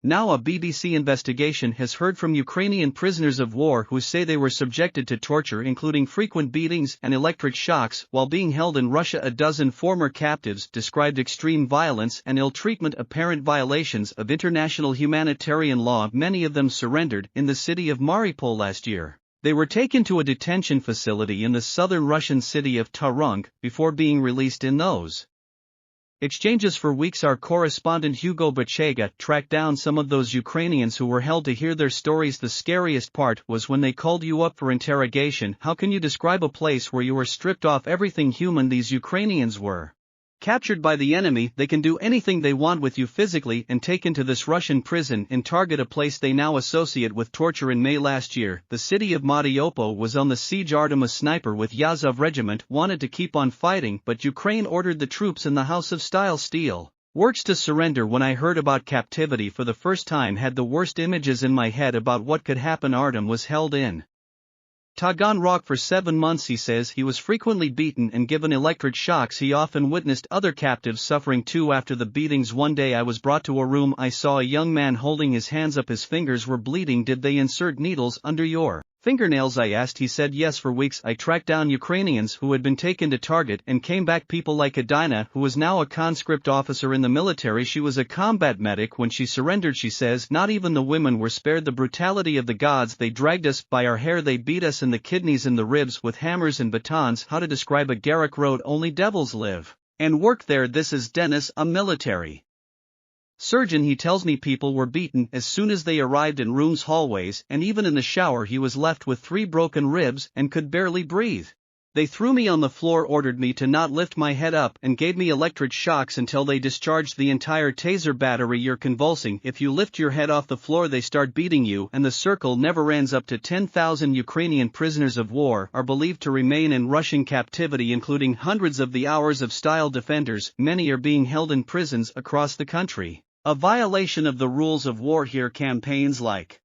Now a BBC investigation has heard from Ukrainian prisoners of war who say they were subjected to torture including frequent beatings and electric shocks while being held in Russia. A dozen former captives described extreme violence and ill-treatment, apparent violations of international humanitarian law. Many of them surrendered in the city of Mariupol last year. They were taken to a detention facility in the southern Russian city of Tauranga before being released in those exchanges for weeks. Our correspondent Hugo Bachega tracked down some of those Ukrainians who were held to hear their stories. The scariest part was when they called you up for interrogation. How can you describe a place where you were stripped off everything human? These Ukrainians were captured by the enemy. They can do anything they want with you physically and taken to this Russian prison in Target, a place they now associate with torture. In May last year, the city of Mariupol was on the siege. A sniper with Yazov regiment wanted to keep on fighting, but Ukraine ordered the troops in the House of Steel works to surrender. When I heard about captivity for the first time, had the worst images in my head about what could happen. Artem was held in Taganrog for 7 months. He says he was frequently beaten and given electric shocks. He often witnessed other captives suffering too after the beatings. One day I was brought to a room. I saw a young man holding his hands up. His fingers were bleeding. Did they insert needles under your fingernails? I asked. He said yes. For weeks I tracked down Ukrainians who had been taken to Target and came back. People like Adina, who is now a conscript officer in the military. She was a combat medic when she surrendered. She says not even the women were spared. The brutality of the gods. They dragged us by our hair. They beat us in the kidneys and the ribs with hammers and batons. How to describe a Garrick Road? Only devils live and work there. This is Dennis, a military surgeon. He tells me people were beaten as soon as they arrived in rooms, hallways, and even in the shower. He was left with 3 broken ribs and could barely breathe. They threw me on the floor, ordered me to not lift my head up, and gave me electric shocks until they discharged the entire taser battery. You're convulsing. If you lift your head off the floor, they start beating you, and the circle never ends. Up to 10,000 Ukrainian prisoners of war are believed to remain in Russian captivity, including hundreds of the hours of style defenders. Many are being held in prisons across the country. A violation of the rules of war here. Campaigns like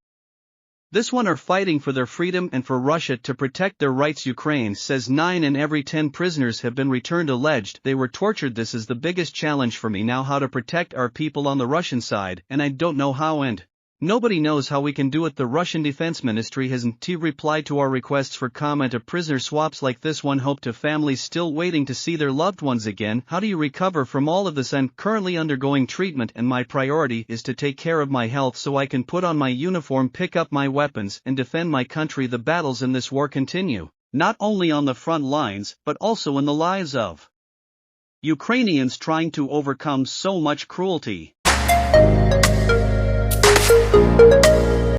this one are fighting for their freedom and for Russia to protect their rights. Ukraine says 9 in every 10 prisoners have been returned, alleged they were tortured. This is the biggest challenge for me now, how to protect our people on the Russian side, and I don't know how, and nobody knows how we can do it. The Russian Defense Ministry hasn't replied to our requests for comment. Of prisoner swaps like this one hope to families still waiting to see their loved ones again. How do you recover from all of this? I'm currently undergoing treatment and my priority is to take care of my health so I can put on my uniform, pick up my weapons, and defend my country. The battles in this war continue, not only on the front lines, but also in the lives of Ukrainians trying to overcome so much cruelty.